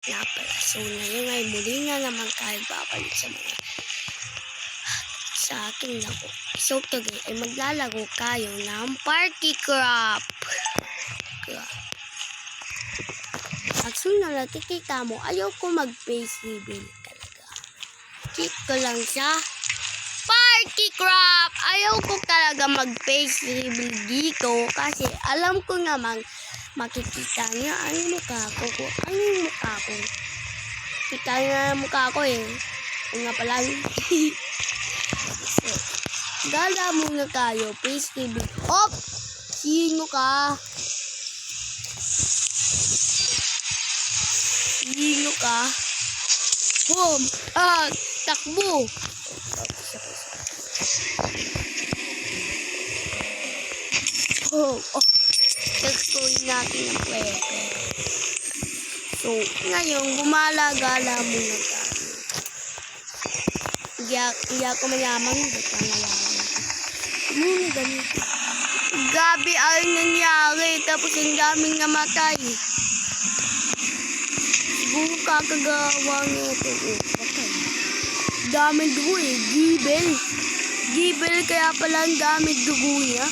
nga pala. So, ngayon ay muli nga naman tayo babalik sa aking laro. So, today ay maglalaro tayo ng Party Craft. Actually, na nakikita mo, ayaw ko mag-face reveal talaga. Click ko lang sa Party Craft. Ayaw ko talaga mag-face reveal dito kasi alam ko namang makikita niya ang mukha ko. Ano yung mukha ko? Kita niya ang mukha ko eh. O nga pala. So, gala muna tayo. Face reveal. Op! Sino ka? Sino ka? Boom! Ah! Takbo! Oh! Oh! Textuin natin ang pwede. So, ngayon, gumala-gala muna tayo. Hindi ako mayaman. Ba't ka mayaman? Ganito. Gabi ay nangyari. Tapos ang daming namatay. Siguro kakagawa niya ito. Okay. Daming dugo eh. Gibel. Gibel kaya pala ang daming dugo niya.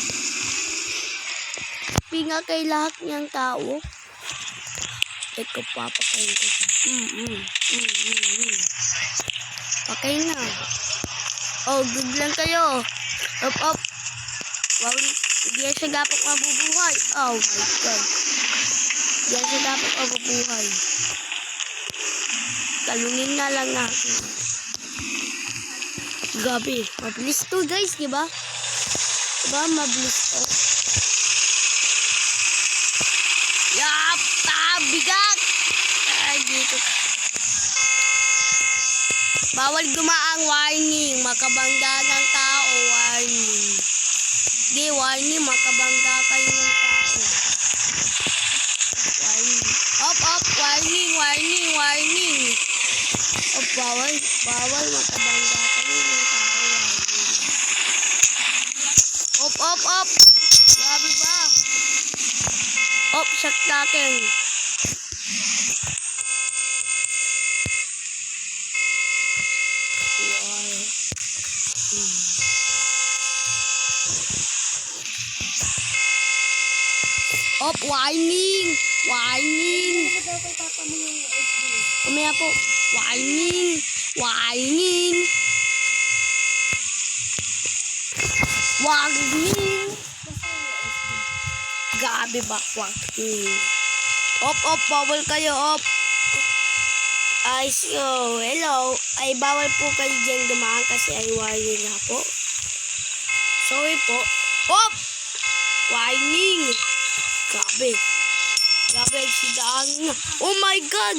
Pinga kay lahat niyang tao. Eko papatayin ko siya. Okay na. Oh, good lang kayo. Up, up. Wow, hindi yan siya dapat mabubuhay. Oh my God. Hindi yan siya dapat mabubuhay. Talungin nga lang natin. Gabi. Mabilis to guys, diba? Diba mabilis to? Yap! Bigat! Ay, dito. Bawal gumaang warning. Makabangga ng tao. Warning. Di, warning. Makabangga kayo ng tao. Warning. Up, up. Warning, warning, warning. Up, bawal. Bawal. Makabangga kayo ng tao. Warning. Up, up, up. Grabe ba? Up, shot natin. Op, warning! Warning! Kumaya po. Warning! Warning! Warning! Gabi ba? Warning! Op, op, bawal kayo, op! Ay, so, hello. Ay, bawal po kayo dyan dumaan kasi ay warning na po. Sorry po. Op! Warning! Grabe. Grabe, sidaan na. Oh my God!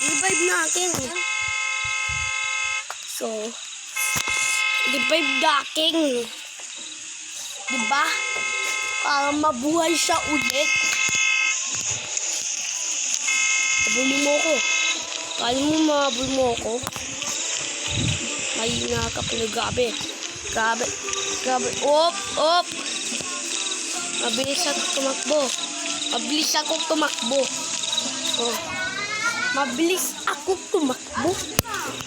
Revive natin. So, revive natin. Diba? Para mabuhay siya ulit. Habulin mo ko. Kaya mo mahabul mo ko. May nga ka pala. Grabe. Grabe. Grabe. Op! Op! Mabilis ako tumakbo. Mabilis ako tumakbo. Oh. Mabilis ako tumakbo.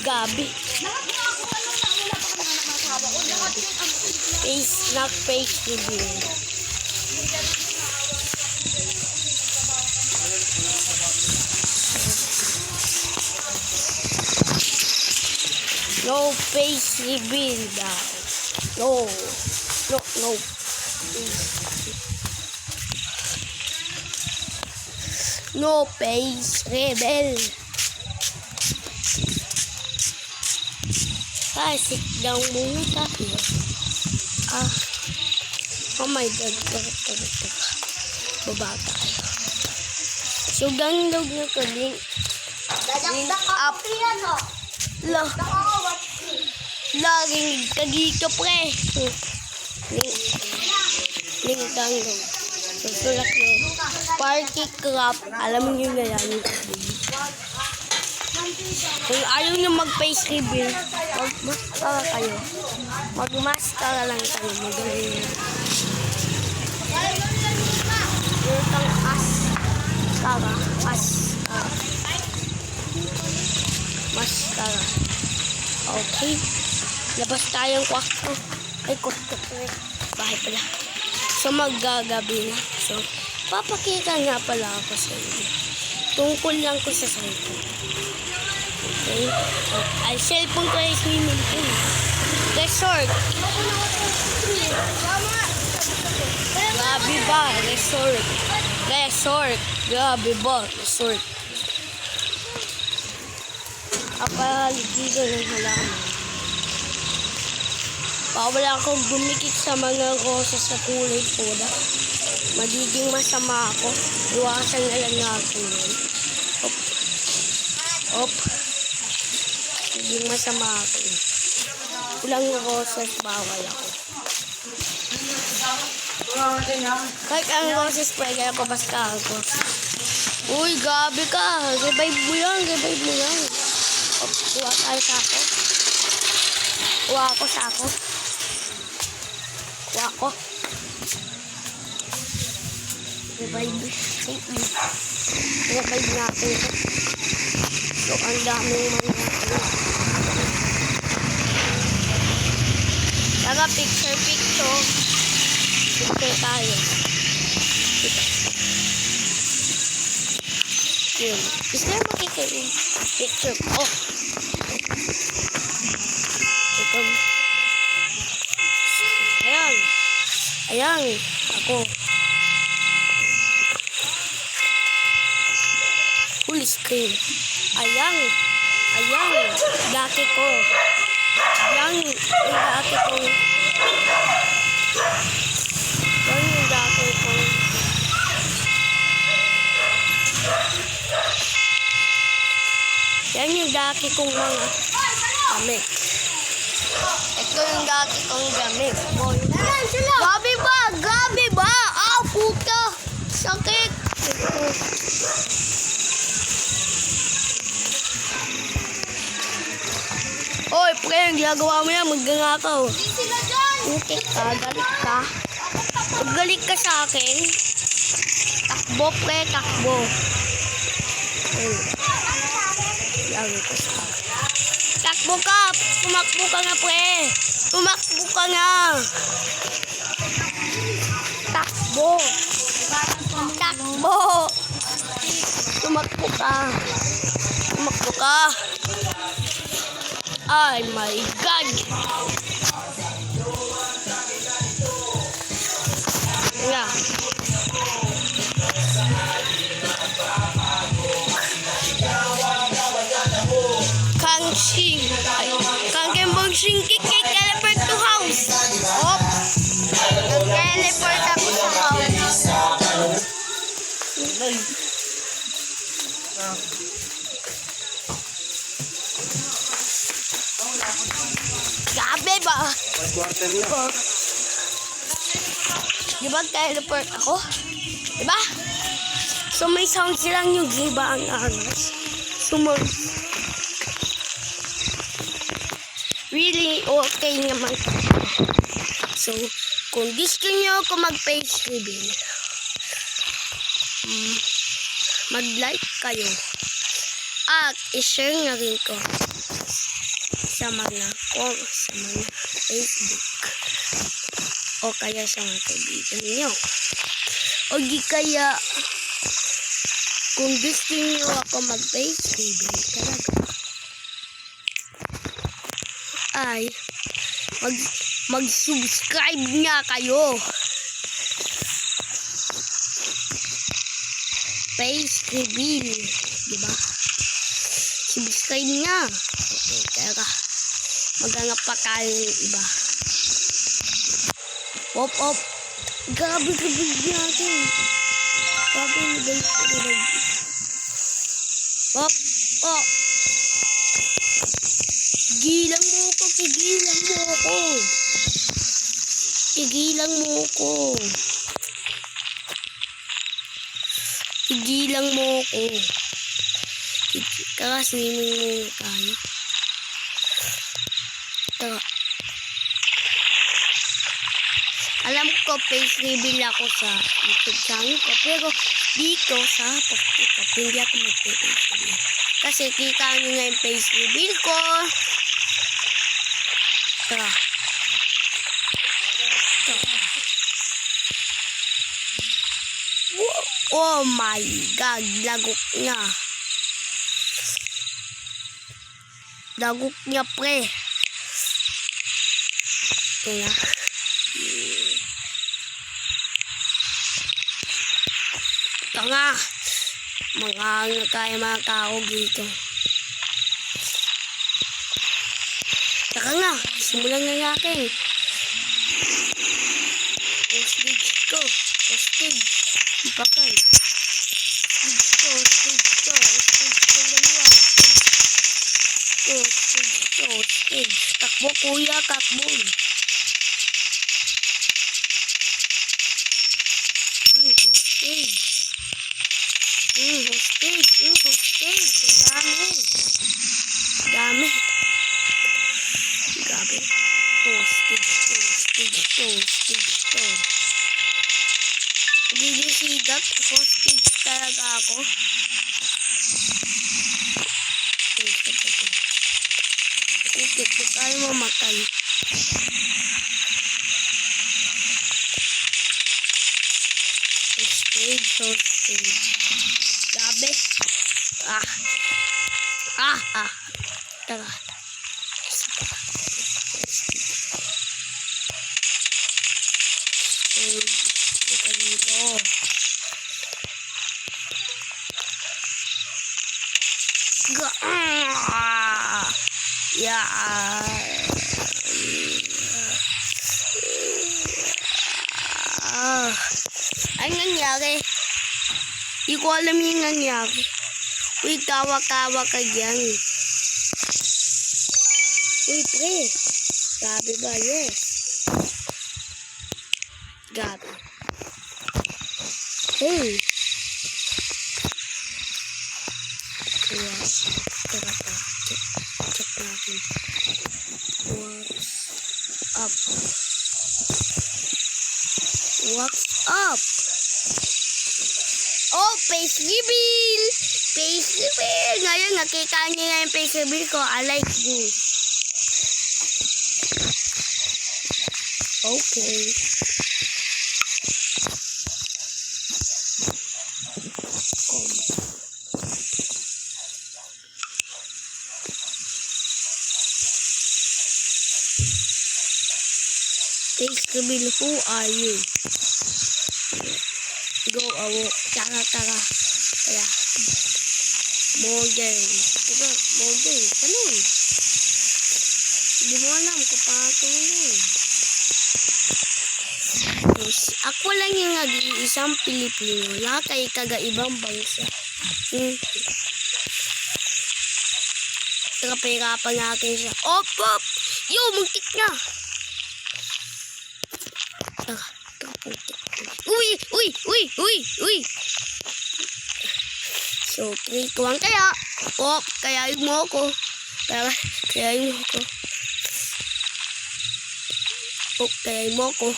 Gabi. Face, not face reveal. No face reveal daw. No. No, no. No face reveal. Sit down muna tayo. Oh my God. Baba tayo. So, gandog na ko din. Link up. Laging dito pre. Link download. Susulat nyo. Party Craft. Alam nyo na yan. Kung ayaw nyo mag-face reveal, mag-maskara kayo. Mag-maskara lang kayo. Magaling nyo. Yung as. Kara. As. Tara. Okay. Labas tayong kwarto. Ay, kwarto ko eh. Bahay pala. So, maggagabi na. So, papakita nga pala ako sa inyo. Tungkol lang ko sa cellphone. Okay. Ay, cellphone ko ay swimming pool. Resort. Grabe ba? Resort. Resort. Grabe ba? Resort. Kapaligiran ng halaman. Bawal akong gumikit sa mga rosas na kulay pula. Magiging masama ako. Iwasan na lang natin yun. Op. Op. Magiging masama ako. Pulang rosas, bawal ako. Kahit ang roses, pwede ako basta ako. Uy, gabi ka. Revive mo yan, revive mo yan. Op, kuha tayo sa ako. Kuha ako sa ako. Kuha ko. Revive. Revive natin. So, ang daming mga Tara, picture. Picture tayo. Yun. Gusto na makita yung picture ko. Ito. Ayan. Ayan. Ako. Full screen. Ayan. Ayan. Dati ko. Ayan. Dati ko. Ayan yung dati ko. Yan yung dati kong mga gamit. Ito yung dati kong gamit. Gabi ba? Gabi ba? Ah, puta! Sakit! Ito. Oy, pre, ang ginagawa mo yan, magnanakaw. Okay ka, galit ka. Galit ka sa akin. Takbo, pre, takbo. Takbo ka! Tumakbo ka nga, pre! Tumakbo ka nga! Takbo! Takbo! Tumakbo ka! Tumakbo ka! Ay, my God! Nga. Kangsing. Kangkembong singkik kay teleport to house. Op. Nag-teleport ako sa house. Gabi ba? Diba teleport ako? Diba? So may sound silang yung giba ang anos. Really okay naman. So, kung gusto nyo ako mag-face reveal, mag-like kayo. At i-share na rin ko sa mga Facebook. O kaya sa mga kaibigan nyo. O di kaya, kung gusto nyo ako mag-face reveal talaga, ay mag-subscribe nga kayo. Face reveal, diba? Subscribe nga. Okay, teka. Maghanap pa tayo ng iba. Op. Gabi natin. Gabi revive. Op. Tigilan mo ko. Tara, swimming muna tayo. Tara. Alam ko, face reveal ako sa YouTube channel ko. Pero, dito sa pagkikap. Hindi ako mag-face reveal. Kasi kita nyo nga yung face reveal ko. Tara. Oh my God, lagok niya. Lagok niya, pre. Kaya. Tanga. Kaya mga tao dito. Taka nga, simulan na natin. Hostage ko. Hostage. Ipakay. Hostage ko. Dalawa. Hostage. Takbo, kuya, takbo. Hostage. Hostage. Ang dami. Grabe. Hostage. Did you see that? Hostage talaga ako. Kung ayaw mamatay. Hostage. Grabe. Tara. Dito. Ay, nangyari. Di ko alam yung nangyari. Uy, tawa-tawa ka dyan. Uy, pre. Gabi ba? Yes. Gabi. Hey. Kaya, tara pa. Check natin. What's up? Oh, face reveal! Face reveal! Ngayon, nakita niyo na yung face reveal ko. I like this. Okay. Face reveal, who are you? Go away. Tara. Kaya. Morgan. Diba? Morgan. Tanong. Hindi mo alam kung paano tanong. Ako lang yung nag-iisang Pilipino. Lahat ay taga-ibang bansa. Pera-perapan natin siya. Op! Yo! Muntik na! Tara. Uy! So, 3, 2, 1, kaya. Oh, kayain mo ako. Kayain mo ako. Oh, kayain mo ako.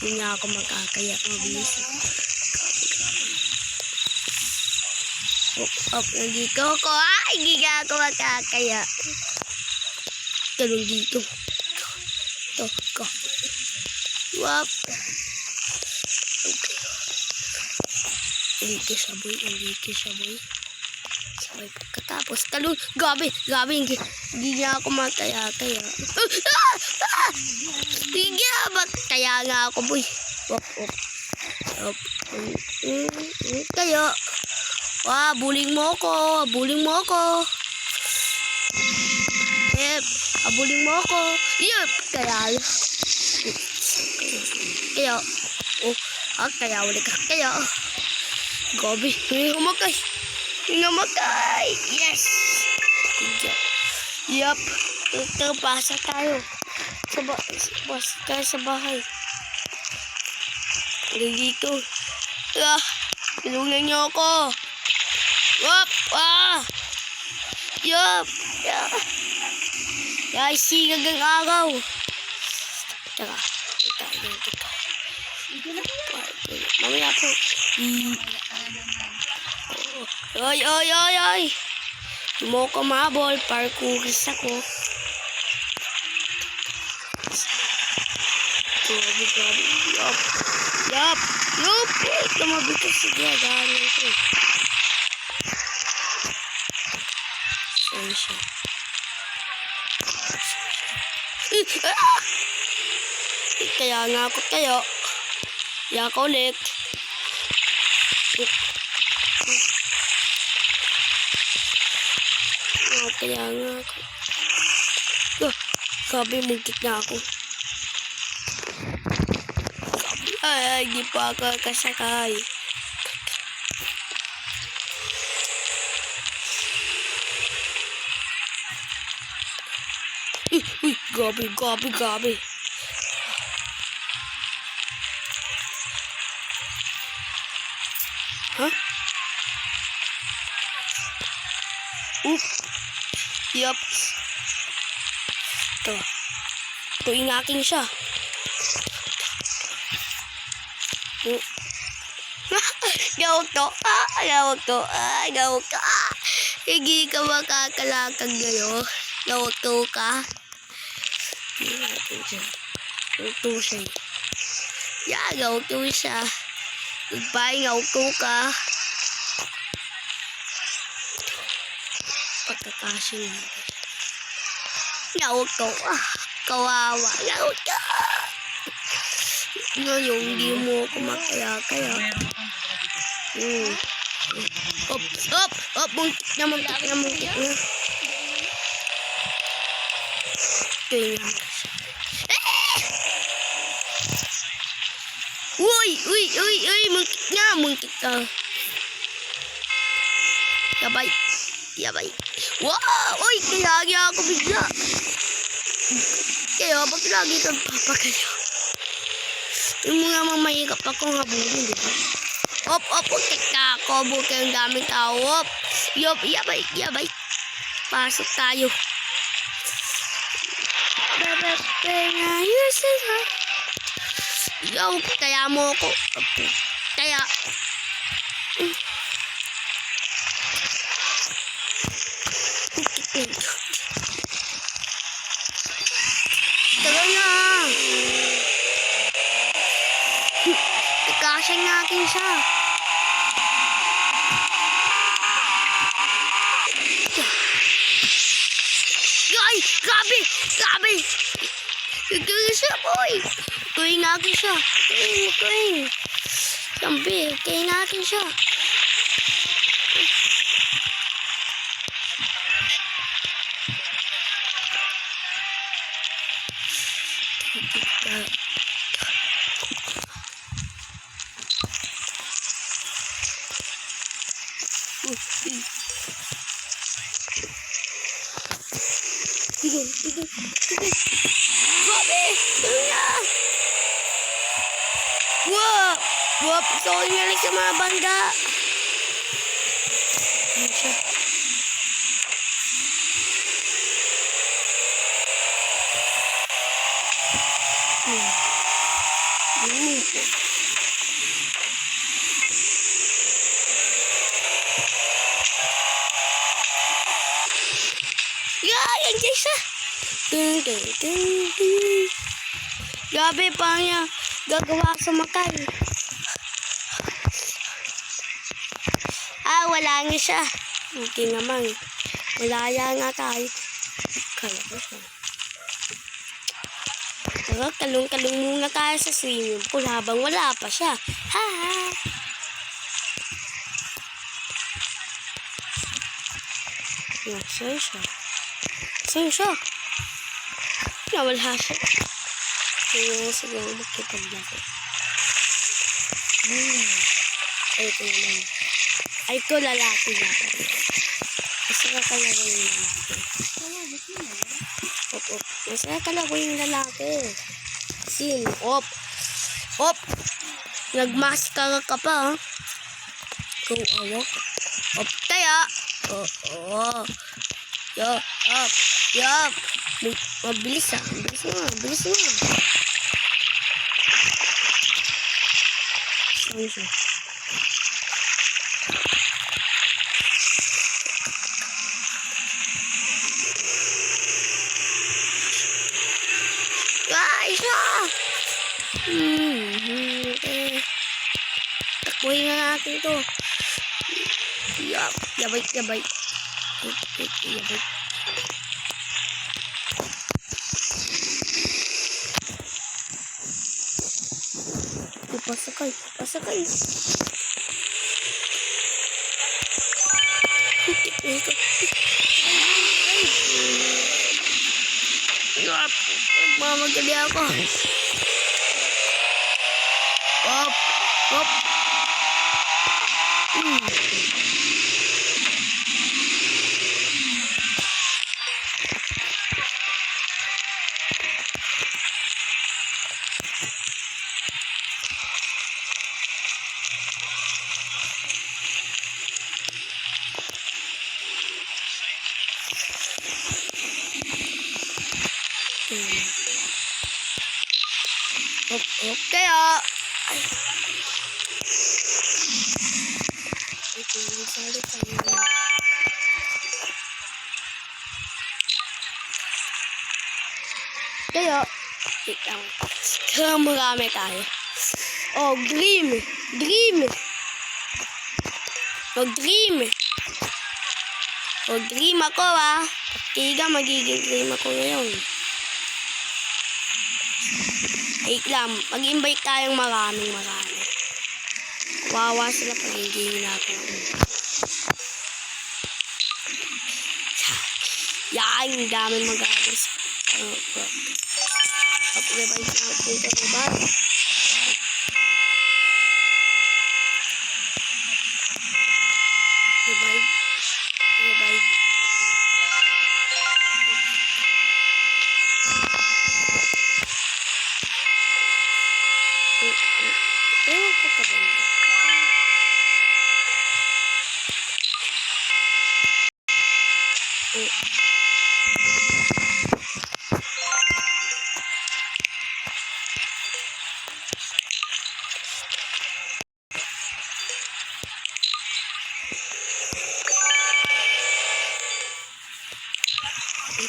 Hindi na ako makakaya. Mabilis. Oh, nandito ako. Hindi na ako makakaya. Talong dito. Ito, ko. Wap. Hindi saboy. Sabay pagkatapos. Talong. Gabi. Hindi na ako makakaya. Hindi ba? Kaya nga ako, boy. Op. Kaya. Buling mo ako. Buling mo ako. Yup. Kaya. Kaya ulit ka. Kaya. Gabi. Humakay. Yes. Yup. Pasa tayo. Sa bahay. Dito. Tulungan niyo ako. Yup. Sigagang araw. Tara. Mamaya po. Ay, ay, ay, ay. Di mo ko mabol. Parkouris ako. Grabe, grabe. Yup. Yup. Yup. Ay, tumabitos. Sige, agahanan ko. Saan siya? Kaya nga ako kayo. Kaya ako ulit. Kaya nga ako. Sabi, mungkit na ako. Ay, di pa ako kasakay. Uy, gabi, gabi, gabi. Huh? Yup. Ito. Ito yung aking siya. Gawag to. Gawag to. Gawag to. Hindi ka makakalakag ngayon. Gawag to ka. Hindi natin siya. Gawag to siya. Yeah, gawag to siya. Goodbye, gawag to ka. Pagkakasing natin. Gawag to. Kawawa. Gawag to. Ngayon, hindi mo ako makaya-kaya. Up, up, up. Muntik na, muntik na, muntik na. Ito nga. Uy, uy, uy, uy. Muntik na, muntik na. Yabay. Yabay. Wow! Uy, kaya ako bigla. Kaya, ba't lagi kang papakaya? Yung mga mamayigap akong habulin, di ba? Op, op, ukit ka ako. Buka yung daming tao. Op. Yup, yabay, yabay. Pasok tayo. Yo, kaya mo ako. Kaya. Tara na. Ikasing natin siya. Ay! Grabe! Grabe! Gagawin siya, boy! Tuwing natin siya. Tuwing. Sambi, tuwing natin siya. Tigil. Grabe! Tingnan! Wow! Wow! Ikaw yung nalik sa mga banda. Ano siya? Yan siya. Grabe pa niya gagawa sa makay. Wala nga siya. Okay naman. Malaya nga kahit. Kala ko siya. Pero kalong-kalong muna tayo sa swimming pool habang wala pa siya. Ha! Saan siya? Saan siya? Nawala siya. Siguro magkipag-lako. Ay, ito naman. Ay, ito lalaki yata. Masarap kalaro yung lalaki. Op. Masarap kalaro yung lalaki. Sin. Op. Nagmaskara ka pa, ha? Kung awak. Op, kaya. Oo. Yup. Mabilis, ha? Mabilis mo. Saan siya? Takbuhin na natin to. Yabay. Yabay. Pasakay. Magmamadali ako. Hop. Okay, Kaya, marami tayo. Oh, dream. Mag-dream ako, Tiga, magiging dream ako ngayon. Wait lang, mag-invite tayong marami. Kawawa sila pag hindi natin. Yan, daming mag-aagos. Pag-revive natin ito, diba? Revive. Ewan ko ka banda.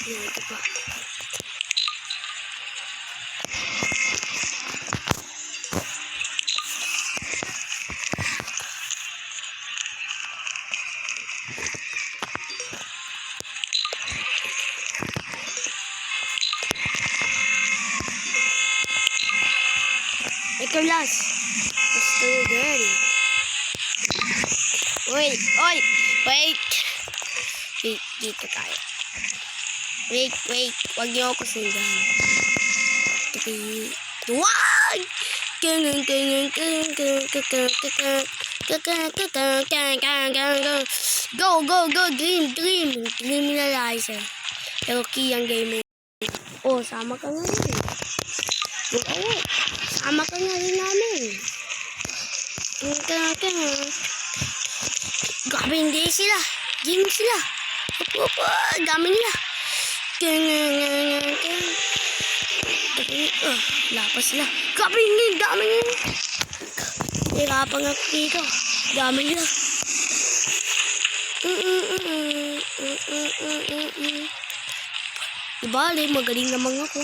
Ito pa. Ikaw last. Gusto girl. Wait. Dito tayo. Wait. Huwag niyo ako sundan. Wag! Go! Dream na Liza. Pero Kiyang gaming. Oh, sama ka nga rin. Oo. Sama ka nga rin namin. Grabe, hindi sila. Game sila. Dami nila. Lapas sila. Grabe, hindi. Dami nila. Hirapan ako dito. Dami nila. Ibali, magaling naman ako.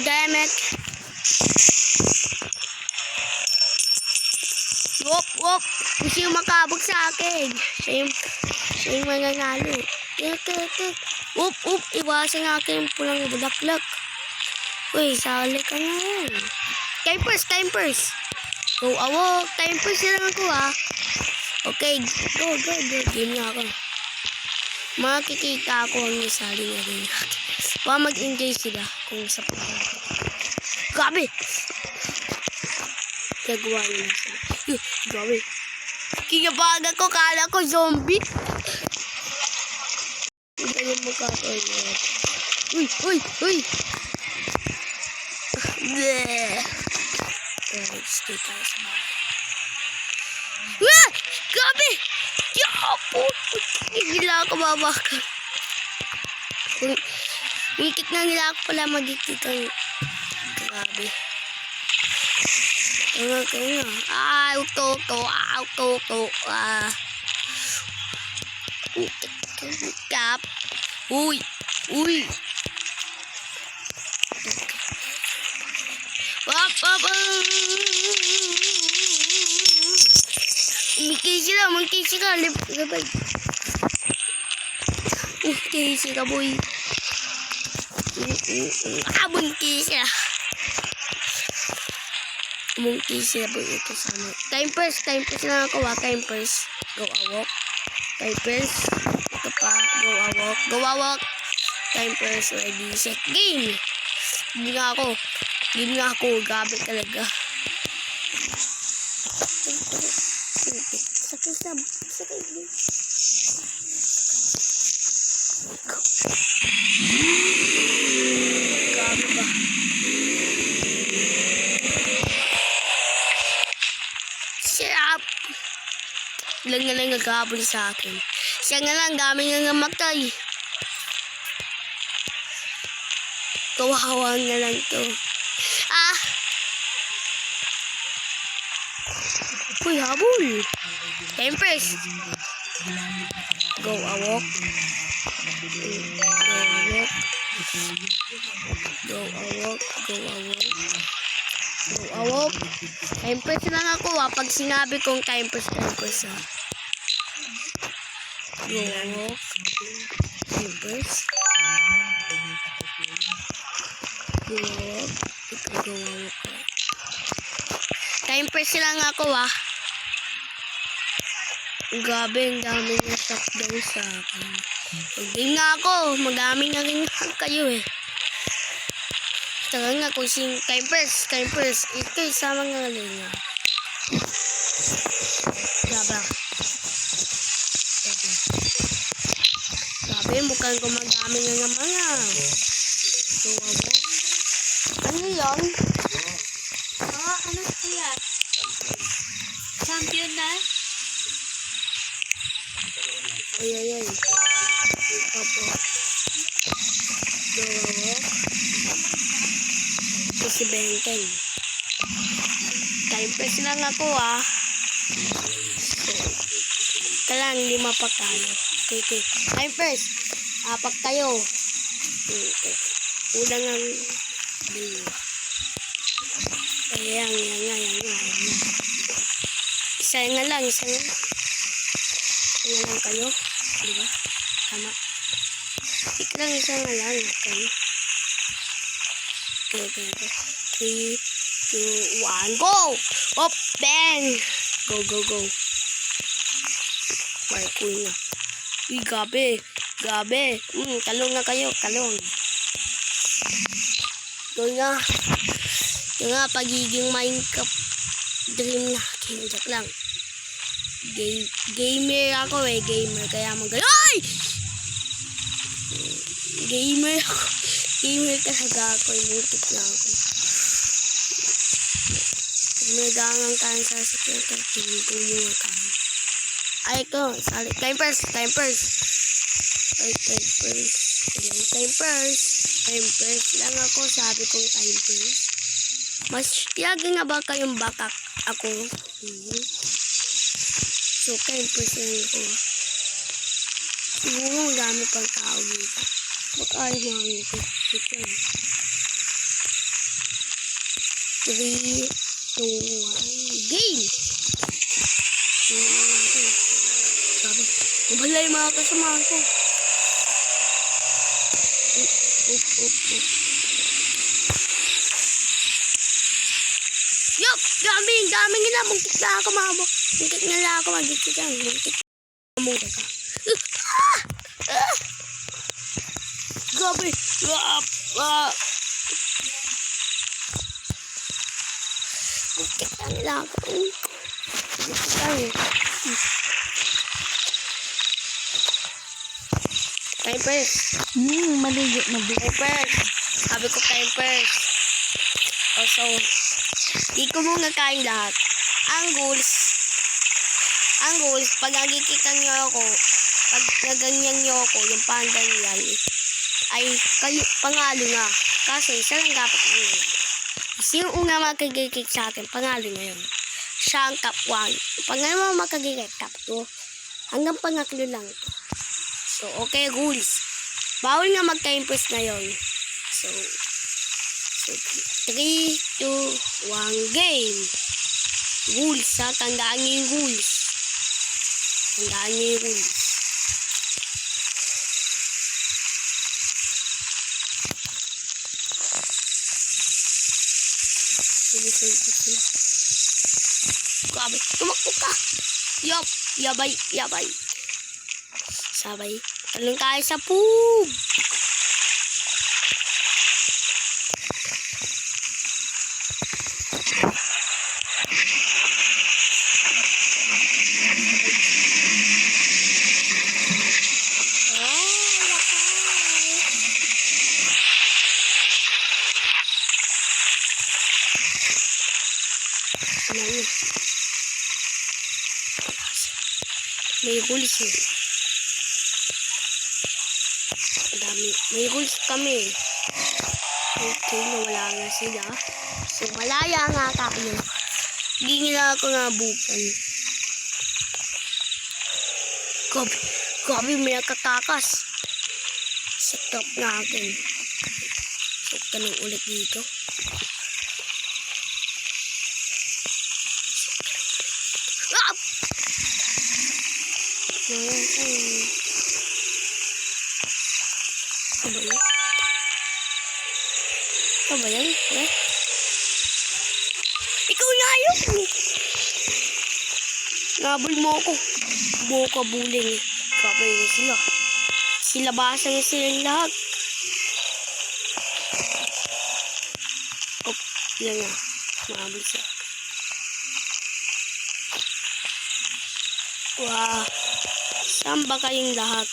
Damn it. Wop. Kasi yung makabog sa akin. Siya yung manganalo. Wop. Iwasan akin yung pulang bulaklak. Uy, sali ka na yan. Time first. Go, awok. Time first lang ako, Okay, go. Game na ako. Makikita ako ang isali na rin. Baka mag-enjoy sila kung sa pagkakas. Grabe! Gagawa nila sila. Grabe. Kinabaga ko, kala ko zombie. Hindi yung magkakaroon. Uy! Bleh. Stay tayo sa bahay. Grabe! Yapo! Nagila ako babaka. Mikit na nila ako pala magkikitang. Grabe. Kaya. Auto. Kap. Uy! Uy! Monkey sila, labay. Monkey sila, boy. Monkey sila. Monkey sila, boy. Ito sama. Time first lang ako, time first. Go awok. Time first. Ito pa, go awok. Time first, ready, set, game. Game nga ako, gabi talaga. Sakit. Gabi ba? Shut up! Ilang nga lang nagkabol sa akin. Siya nga lang, dami nga namatay. Kawawa na lang to. Uy, habol. Time first. Go awok. Time first lang ako pag sinabi kong time first ha. Go awok. Time first. Go awok. Go awok. Time first lang ako Grabe, ang dami niya shutdown sa akin. Mag-game nga ako. Madami na rin kayo Tara nga kung time first. Ito isama nga rin nga. Grabe, mukhang gumagamit na naman So, ano yun? Ano siya? Champion na? Ay. Opo. Ito si Benteng. Time press lang ako So, kailangan hindi mapakalo. Okay. Time press. Apak kayo. Ulang ang bilo. Ayan. Isa nga lang kayo. Diba? Tama. Iklang isa nga lang kayo. Okay. 3, 2, 1, go! Up, bang! Go. Parkour na. Uy, gabi. Talong na kayo, talong. Ito nga, pagiging Minecraft dream natin. Joke lang. Gamer ako gamer. Kaya ay! Gamer ako. Gamer talaga ako. Imutik lang ako. Nagangang kain sa sikreto. Tingin ko yung kain. Ay ko, time first. Time first lang ako. Sabi kong time first. Mas yagi nga ba kayong bakak ako? So, time first lang ako. Siguro ang dami pang tao dito. Baka ay mga ito. 3, 2, 1, game! Sabi, mabalay yung mga kasamahan ko. Yup! Dami nila. Muntik na ako mabok. Muntik na lang ako magigit yan. Muntik na muntik ka. Grabe! Muntik na lang ako. Time first. Maligo na Time first. Sabi ko time first. Also, di ko muna kain lahat. Ang goals, pag nagikitan nyo ako, pag naganyan nyo ako, yung panda niyan, ay kayo, pangalo nga. Kasi isa lang dapat na yun. Kasi yung una makagigit sa akin, pangalo na yun. Siya ang top 1. Pag nga naman makagigit, top 2. Hanggang pangatlo lang ito. So, okay, rules. Bawal nga magka-impose ngayon. So 3, 2, 1, game. Rules, ha? Tandaan niyo yung rules. Tandaan niyo yung rules. Sige. Grabe, tumakbo ka. Yup, yabay. Sabay. Talong tayo sa poop. May rules eh. Madami. May rules kami. Okay, nawala nga sila. So, malaya nga tayo. Hindi nila ako nabukan. Grabe, may nakatakas. Sa top natin. So, tanong ulit dito. Ito ba yan? Ikaw na yun! Nabul mo ako. Buo ka buling eh. Kapay na sila. Silabasan na silang lahat. Oh, yan nga. Nabul siya. Wow. Saan ba kayong lahat?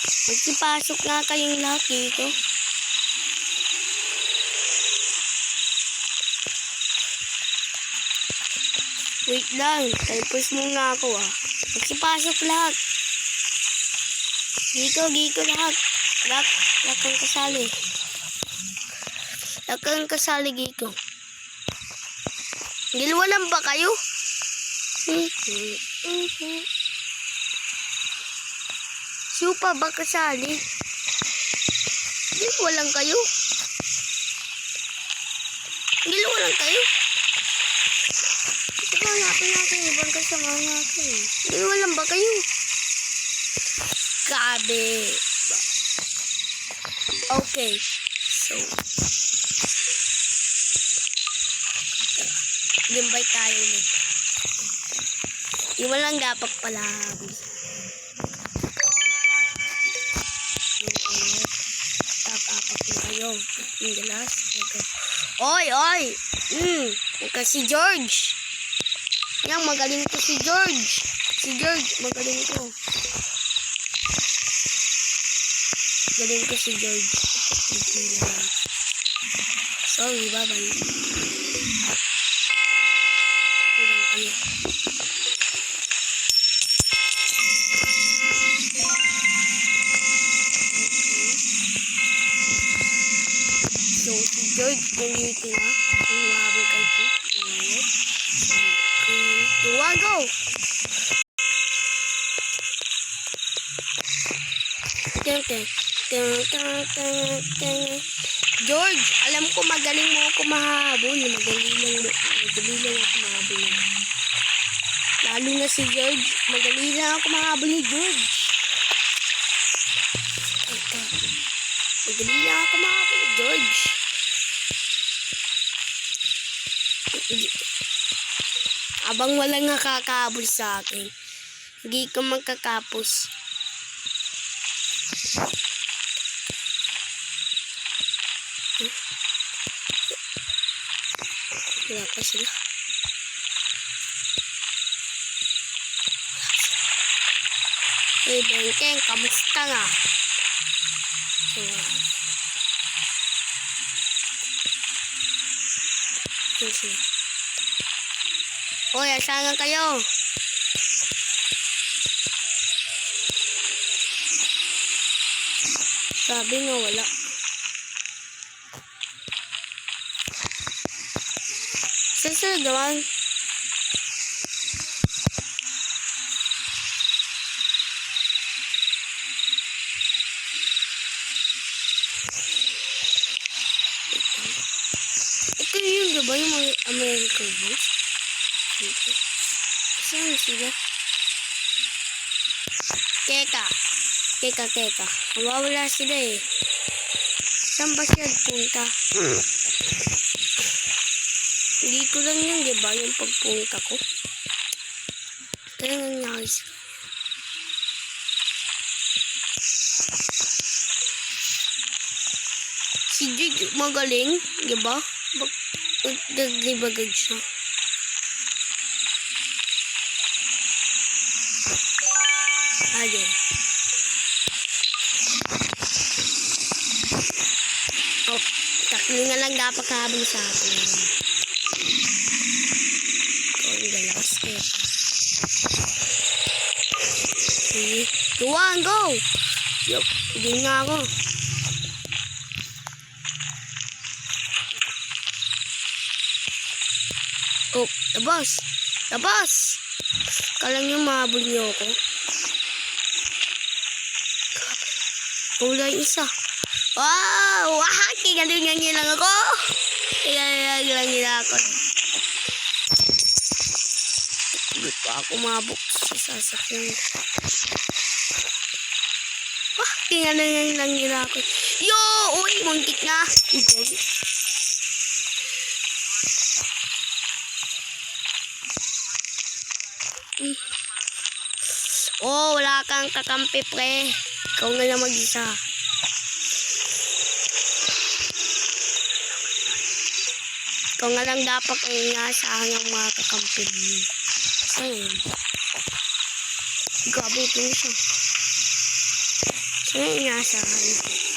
Magsipasok nga kayong lahat dito. Wait lang. Typos muna ako ah. Magsipasok lahat. Dito lahat. Lakang kasali. Lakang kasali dito. Dalawa lang ba kayo? Supa ba kasali? Dalawa lang kayo? Dalawa lang kayo? Ito ba natin ibang kasama natin? Dalawa lang ba kayo? Gabi. Okay. So, invite tayo ulit. Iwan lang dapat pala. Tapapak na kayo. Yung galas. Okay. Oy! Si George. Yang magaling to si George. Magaling to. Galing ko si George. Sorry, bye-bye. Kulang kayo. So, si George nandito na. Humabol kay George. Tuwa, go! George, alam ko magaling mo ako mahabol. Magaling lang ako mahabol. Lalo na si George. Magaling lang ako mahabol ni George. Magaling lang ako mahabol ni George. Abang walang nakakahabol sa akin, hindi ka magkakapos. Wala pa sila. Hey, Bengkeng, kamusta nga? Hoy, asangan kayo? Sabi nga wala. Saan sila gawan? Tubos. Saan sila? Teka. Mawawala sila eh. Saan ba siya punta? Hindi ko lang yun, di ba? Yung pagpunta ko. Kaya nangyari sa si Jig magaling, di ba? Naglibagag siya. Ayun. Oh, taklo na lang dapat habang sa atin. Ito ang galas. Okay. Tuwan, go! Yup, hindi nga ako. Oh, labas! Kala niyo mahabol niyo ako. Kulay isa. Wow! Kigalingan niyo lang ako. Kigalingan niyo lang ako. Hindi pa ako mabuk sa sasakyan. Kigalingan lang niyo lang ako. Yo! Uy, muntik na. Oh, wala kang kakampi, pre. Ikaw nga lang mag-isa. Ikaw nga lang dapat ang inaasahan ng mga kakampi mo. Saan yun? Gabutin siya. Saan yung inaasahan?